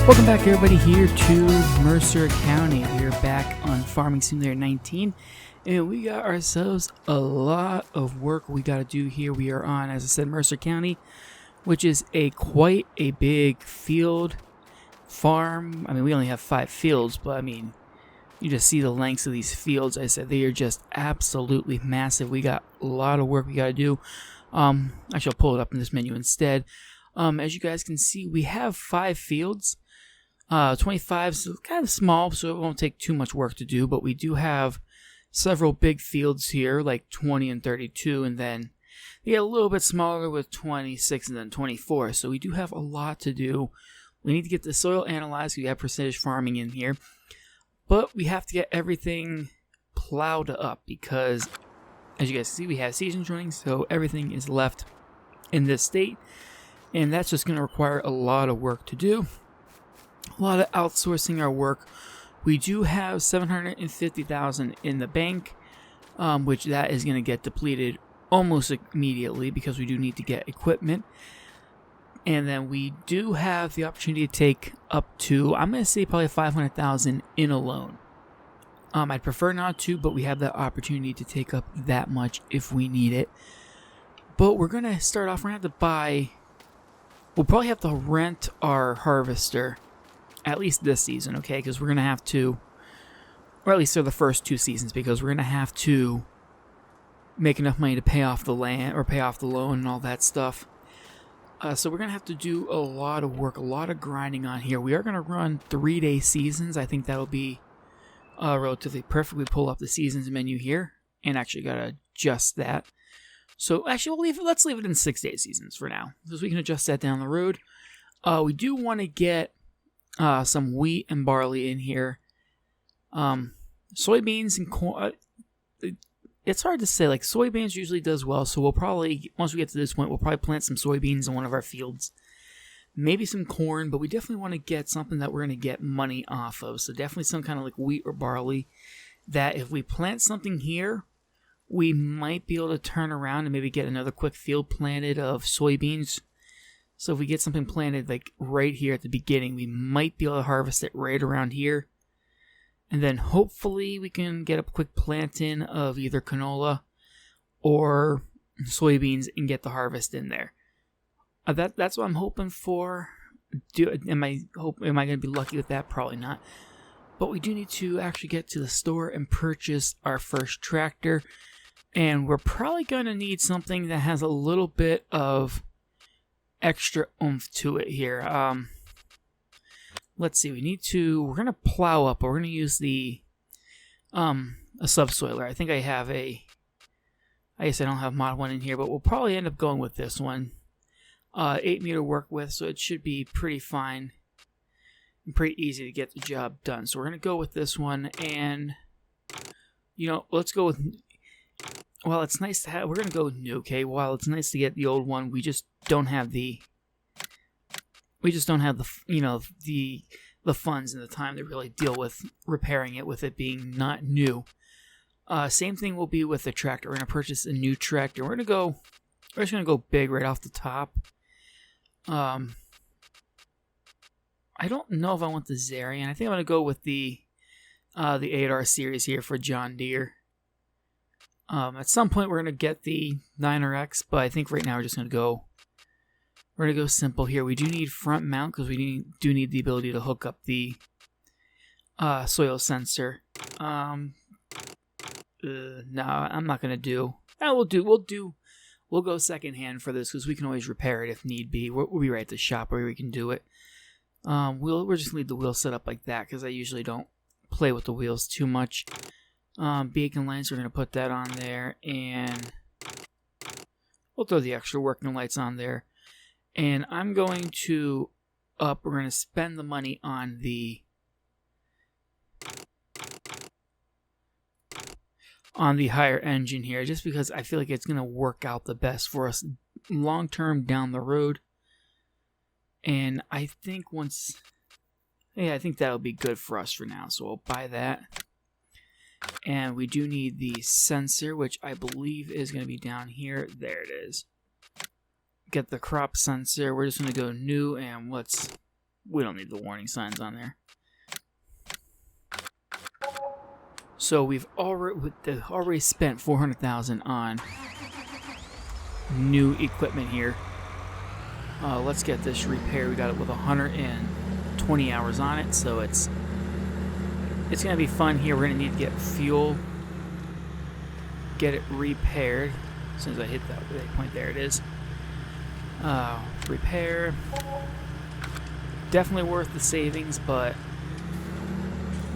Welcome back everybody here to Mercer County. We are back on Farming Simulator 19 and we got ourselves a lot of work we got to do here. We are on, as I said, Mercer County, which is quite a big field farm. I mean, we only have 5 fields, but I mean, you just see the lengths of these fields. I said they are just absolutely massive. We got a lot of work we got to do. Actually, I'll pull it up in this menu instead. As you guys can see, we have 5 fields. 25 is kind of small, so it won't take too much work to do, but we do have several big fields here, like 20 and 32, and then they get a little bit smaller with 26 and then 24, so we do have a lot to do. We need to get the soil analyzed. We have precision farming in here, but we have to get everything plowed up because, as you guys see, we have seasons running, so everything is left in this state, and that's just going to require a lot of work to do. A lot of outsourcing our work. We do have $750,000 in the bank, which that is going to get depleted almost immediately because we do need to get equipment. And then we do have the opportunity to take up to, I'm going to say probably $500,000 in a loan. I'd prefer not to, but we have the opportunity to take up that much if we need it. But we're going to start off, we're going to have to buy, we'll probably have to rent our harvester. At least this season, okay? Because we're going to have to, or at least for the first 2 seasons, because we're going to have to make enough money to pay off the land, or pay off the loan and all that stuff. So we're going to have to do a lot of work, a lot of grinding on here. We are going to run 3-day seasons. I think that'll be relatively perfect. We pull up the seasons menu here, and actually got to adjust that. So actually, let's leave it in 6-day seasons for now, because we can adjust that down the road. We do want to get some wheat and barley in here. Soybeans and corn. It's hard to say. Like, soybeans usually does well, so we'll probably, once we get to this point, we'll probably plant some soybeans in one of our fields. Maybe some corn, but we definitely want to get something that we're going to get money off of. So definitely some kind of like wheat or barley, that if we plant something here, we might be able to turn around and maybe get another quick field planted of soybeans. So if we get something planted like right here at the beginning, we might be able to harvest it right around here. And then hopefully we can get a quick planting of either canola or soybeans and get the harvest in there. That's what I'm hoping for. Am I going to be lucky with that? Probably not. But we do need to actually get to the store and purchase our first tractor. And we're probably going to need something that has a little bit of extra oomph to it here. Let's see, we're going to plow up. We're going to use a subsoiler. I think I have I guess I don't have mod 1 in here, but we'll probably end up going with this one. 8 meter work width, so it should be pretty fine and pretty easy to get the job done. So we're going to go with this one, and let's go with, well, it's nice to have, we're going to go with new, okay? While it's nice to get the old one, we just don't have the funds and the time to really deal with repairing it with it being not new. Same thing will be with the tractor. We're going to purchase a new tractor. We're just going to go big right off the top. I don't know if I want the Zarian. I think I'm going to go with the 8R series here for John Deere. At some point we're going to get the 9RX, but I think right now we're going to go simple here. We do need front mount because we do need the ability to hook up the soil sensor. No, I'm not going to do. We'll go second hand for this because we can always repair it if need be. We'll be right at the shop where we can do it. We're just going to leave the wheel set up like that because I usually don't play with the wheels too much. Beacon lights, we're going to put that on there, and we'll throw the extra working lights on there. And I'm going to we're going to spend the money on the higher engine here, just because I feel like it's going to work out the best for us long term down the road. And I think I think that'll be good for us for now, so we'll buy that. And we do need the sensor, which I believe is going to be down here. There it is. Get the crop sensor. We're just going to go new, and let's We don't need the warning signs on there. So we've already spent $400,000 on new equipment here. Let's get this repaired. We got it with 120 hours on it, so it's gonna be fun here. We're gonna need to get fuel, get it repaired. As soon as I hit that point, there it is. Repair. Definitely worth the savings, but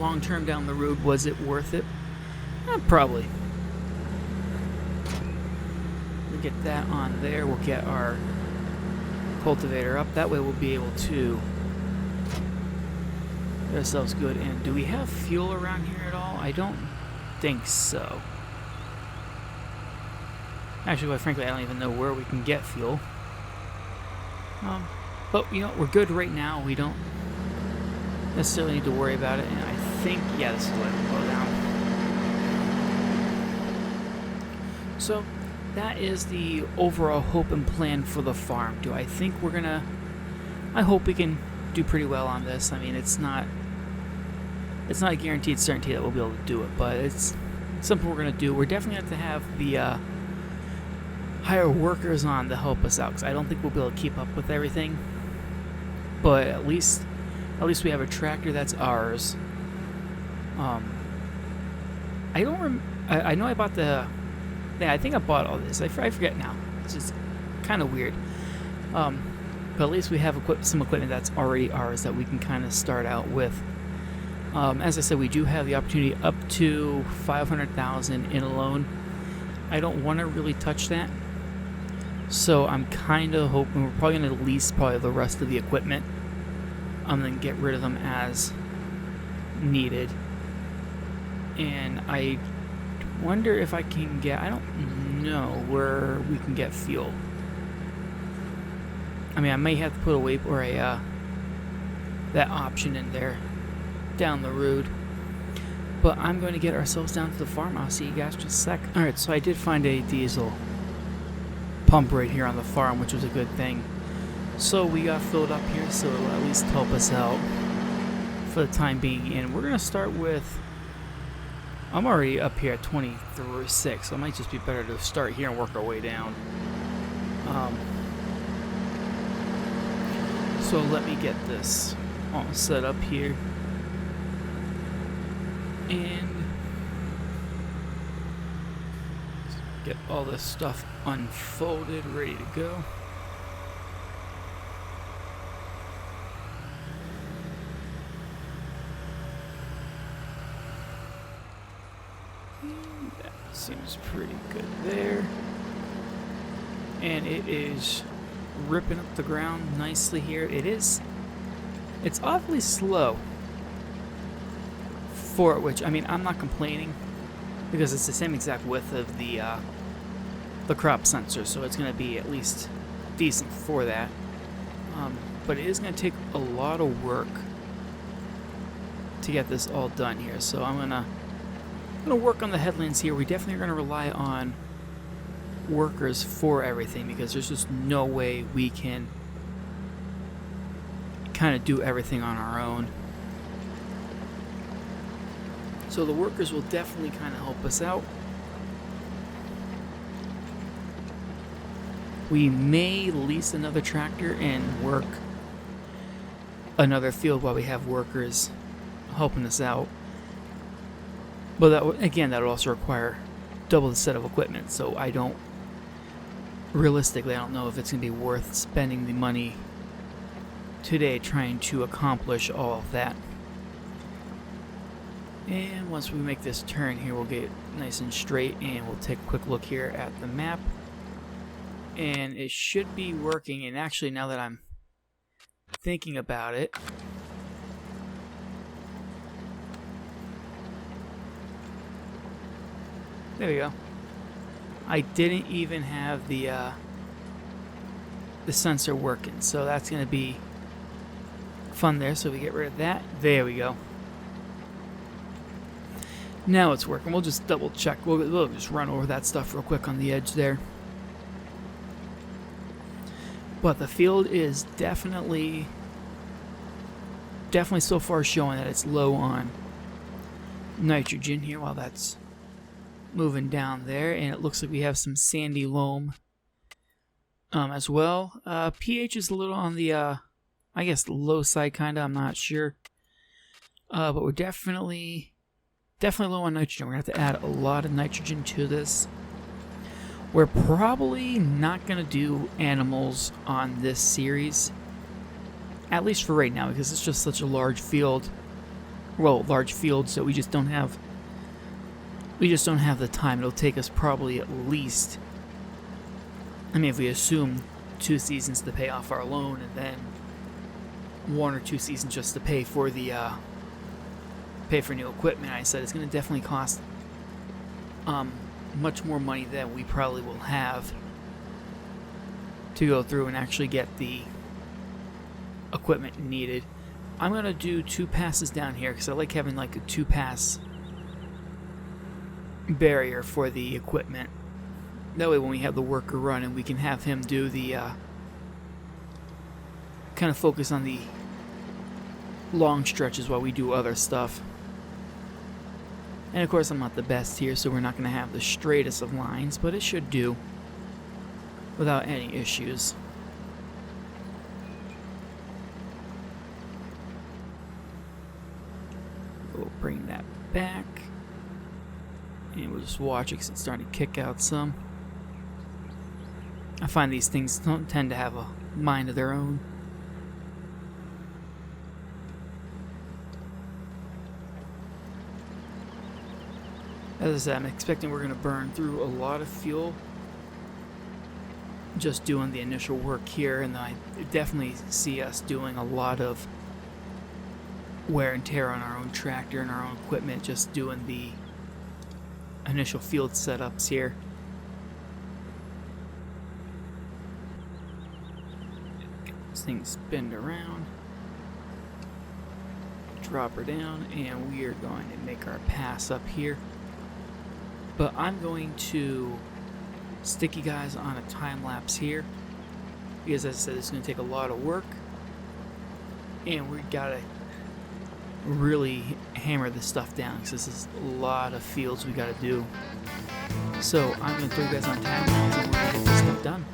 long term down the road, was it worth it? Probably. We'll get that on there. We'll get our cultivator up. That way we'll be able to get ourselves good. And do we have fuel around here at all? I don't think so. Actually, quite frankly, I don't even know where we can get fuel. But, you know, we're good right now. We don't necessarily need to worry about it. And I think, yeah, this is the way we'll go down. So, that is the overall hope and plan for the farm. Do I think we're gonna... I hope we can do pretty well on this. I mean, it's not a guaranteed certainty that we'll be able to do it, but it's something we're gonna do. We're definitely going to have the hire workers on to help us out, because I don't think we'll be able to keep up with everything. But at least we have a tractor that's ours. I know I bought the... Yeah, I think I bought all this. I forget now. It's just kind of weird. But at least we have some equipment that's already ours that we can kind of start out with. As I said, we do have the opportunity up to $500,000 in a loan. I don't want to really touch that. So I'm kind of hoping we're probably going to lease probably the rest of the equipment. And then get rid of them as needed. And I wonder if I can get... I don't know where we can get fuel. I mean, I may have to put a waypoint or that option in there down the road. But I'm going to get ourselves down to the farm. I'll see you guys in just a sec. Alright, so I did find a diesel pump right here on the farm, which was a good thing. So we got filled up here, so it'll at least help us out for the time being. And we're going to start with... I'm already up here at 26, so it might just be better to start here and work our way down. So let me get this all set up here. And get all this stuff unfolded, ready to go. That seems pretty good there. And it is ripping up the ground nicely here. It's awfully slow for it, which, I mean, I'm not complaining because it's the same exact width of the crop sensor, so it's going to be at least decent for that. But it is going to take a lot of work to get this all done here. So I'm gonna work on the headlands here. We definitely are going to rely on workers for everything because there's just no way we can kind of do everything on our own. So the workers will definitely kind of help us out. We may lease another tractor and work another field while we have workers helping us out. But that would also require double the set of equipment. So realistically, I don't know if it's going to be worth spending the money today trying to accomplish all of that. And once we make this turn here, we'll get nice and straight, and we'll take a quick look here at the map. And it should be working, and actually now that I'm thinking about it, there we go. I didn't even have the sensor working, so that's going to be fun there. So we get rid of that. There we go. Now it's working. We'll just double check. We'll just run over that stuff real quick on the edge there. But the field is definitely definitely so far showing that it's low on nitrogen here while that's moving down there, and it looks like we have some sandy loam as well. pH is a little on the I guess low side, kinda. I'm not sure, but we're definitely low on nitrogen. We're gonna have to add a lot of nitrogen to this. We're probably not gonna do animals on this series, at least for right now, because it's just such a large field. Well, large field, so we just don't have the time. It'll take us probably at least, I mean, if we assume 2 seasons to pay off our loan, and then 1 or 2 seasons just to pay for the pay for new equipment. I said it's going to definitely cost much more money than we probably will have to go through and actually get the equipment needed. I'm going to do 2 passes down here because I like having like a 2-pass barrier for the equipment. That way when we have the worker running, we can have him do the kind of focus on the long stretches while we do other stuff. And of course I'm not the best here, so we're not going to have the straightest of lines, but it should do without any issues. We'll bring that back, and we'll just watch it because it's starting to kick out some. I find these things don't tend to have a mind of their own. As I said, I'm expecting we're going to burn through a lot of fuel just doing the initial work here, and I definitely see us doing a lot of wear and tear on our own tractor and our own equipment just doing the initial field setups here. Get this thing spinned around, drop her down, and we are going to make our pass up here. But I'm going to stick you guys on a time lapse here because, as I said, it's going to take a lot of work, and we gotta really hammer this stuff down because this is a lot of fields we gotta do. So I'm going to throw you guys on time lapse and we're going to get this stuff done.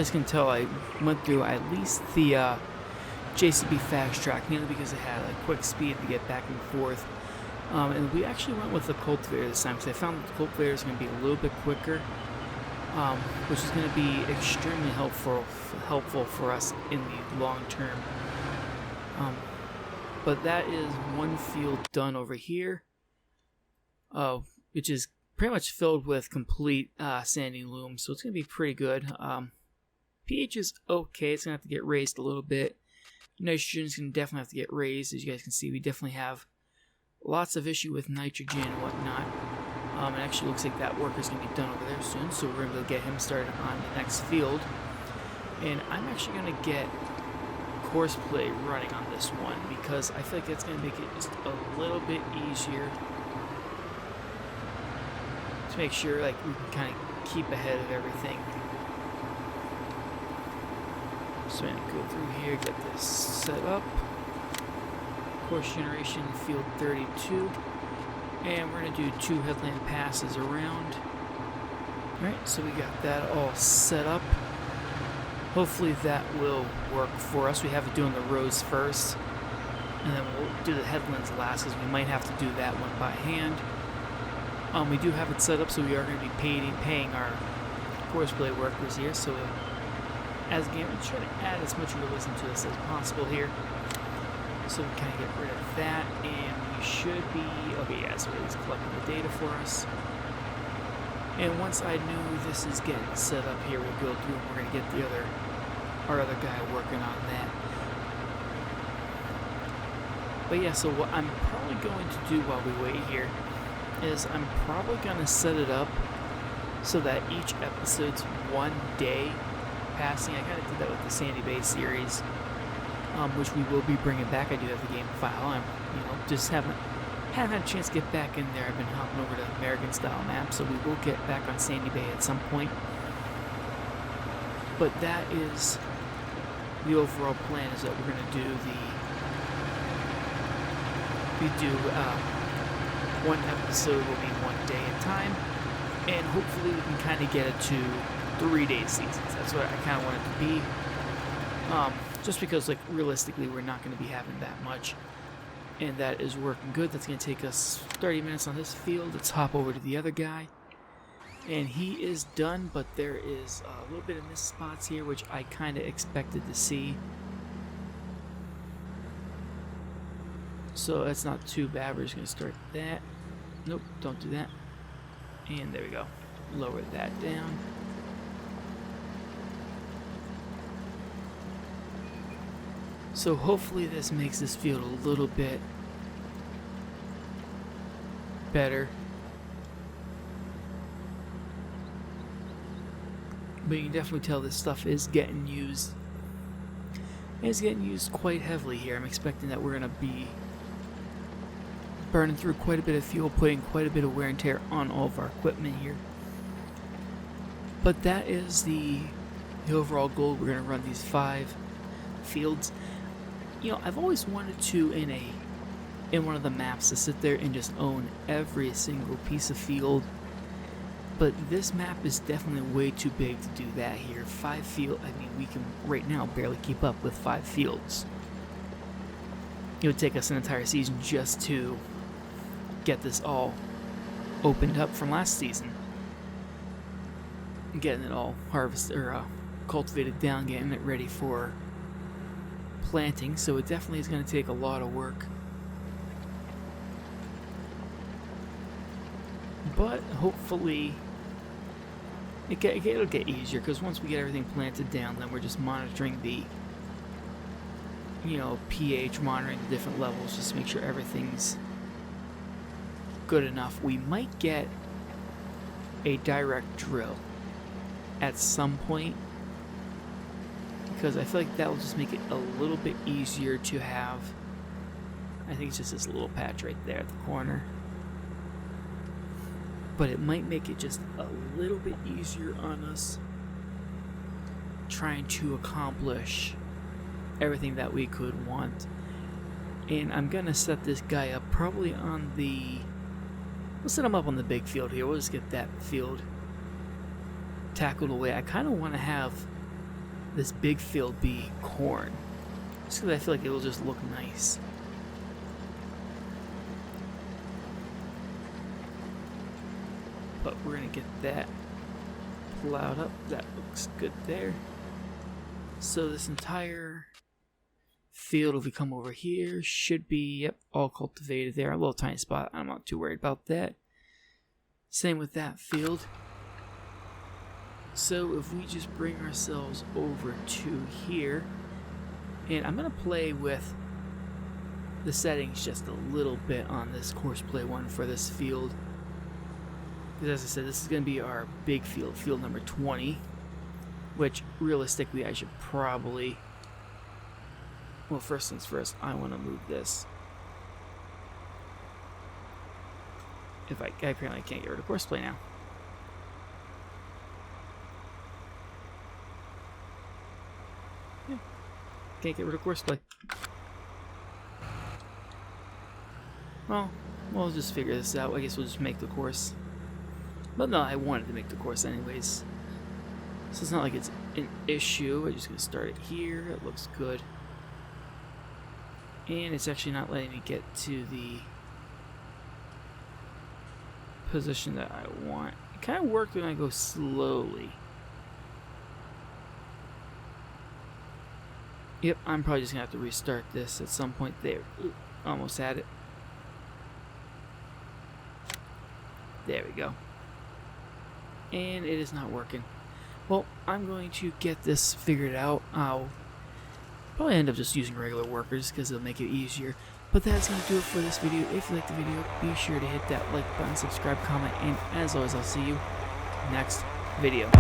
guys can tell, I went through at least the JCB fast track, mainly because it had like quick speed to get back and forth. And we actually went with the cultivator this time because I found that the cultivator is going to be a little bit quicker, which is going to be extremely helpful for us in the long term. But that is one field done over here, which is pretty much filled with complete sanding loom, so it's going to be pretty good. pH is okay, it's going to have to get raised a little bit. Nitrogen is going to definitely have to get raised. As you guys can see, we definitely have lots of issue with nitrogen and whatnot. It actually looks like that work is going to be done over there soon, so we're going to get him started on the next field. And I'm actually going to get courseplay running on this one because I feel like that's going to make it just a little bit easier to make sure like we can kind of keep ahead of everything. So I'm going to go through here, get this set up. Course generation field 32. And we're going to do 2 headland passes around. Alright, so we got that all set up. Hopefully that will work for us. We have it doing the rows first, and then we'll do the headlands last because we might have to do that one by hand. We do have it set up, so we are going to be paying our courseplay workers here. So as a game, we try to add as much realism to this as possible here. So we kind of get rid of that, and we should be okay. Yeah, so it's collecting the data for us. And once I know this is getting set up here, we'll go through and we're going to get our other guy working on that. But yeah, so what I'm probably going to do while we wait here is I'm probably going to set it up so that each episode's 1 day passing. I kind of did that with the Sandy Bay series, which we will be bringing back. I do have the game file. I'm, just haven't had a chance to get back in there. I've been hopping over to American style maps, so we will get back on Sandy Bay at some point. But that is the overall plan, is that we're going to do one episode will be 1 day at a time, and hopefully we can kind of get it to 3-day seasons. That's what I kind of want it to be. Just because, like, realistically, we're not going to be having that much. And that is working good. That's going to take us 30 minutes on this field. Let's hop over to the other guy. And he is done, but there is a little bit of missed spots here, which I kind of expected to see. So that's not too bad. We're just going to start that. Nope, don't do that. And there we go. Lower that down. So hopefully this makes this field a little bit better. But you can definitely tell this stuff is getting used. And it's getting used quite heavily here. I'm expecting that we're going to be burning through quite a bit of fuel, putting quite a bit of wear and tear on all of our equipment here. But that is the overall goal. We're going to run these 5 fields. I've always wanted to, in one of the maps, to sit there and just own every single piece of field. But this map is definitely way too big to do that here. 5 field, we can right now barely keep up with 5 fields. It would take us an entire season just to get this all opened up from last season. Getting it all harvested, or cultivated down, getting it ready for planting, so it definitely is going to take a lot of work. But hopefully it'll get easier, because once we get everything planted down, then we're just monitoring the pH, monitoring the different levels, just to make sure everything's good enough. We might get a direct drill at some point, because I feel like that will just make it a little bit easier to have. I think it's just this little patch right there at the corner. But it might make it just a little bit easier on us trying to accomplish everything that we could want. And I'm going to set this guy up probably on we'll set him up on the big field here. We'll just get that field tackled away. I kind of want to have this big field be corn. Just because I feel like it will just look nice. But we're going to get that plowed up. That looks good there. So this entire field, if we come over here, should be, yep, all cultivated there. A little tiny spot. I'm not too worried about that. Same with that field. So if we just bring ourselves over to here, and I'm going to play with the settings just a little bit on this course play one for this field. Because as I said, this is going to be our big field, field number 20, which realistically I should probably, well, first things first, I want to move this. If I apparently can't get rid of course play now. Yeah, can't get rid of course play. Well, we'll just figure this out. I guess we'll just make the course. But no, I wanted to make the course anyways. So it's not like it's an issue. I'm just going to start it here. It looks good. And it's actually not letting me get to the position that I want. It kind of worked when I go slowly. Yep, I'm probably just going to have to restart this at some point there. Ooh, almost had it. There we go. And it is not working. Well, I'm going to get this figured out. I'll probably end up just using regular workers because it'll make it easier. But that's going to do it for this video. If you liked the video, be sure to hit that like button, subscribe, comment, and as always, I'll see you next video.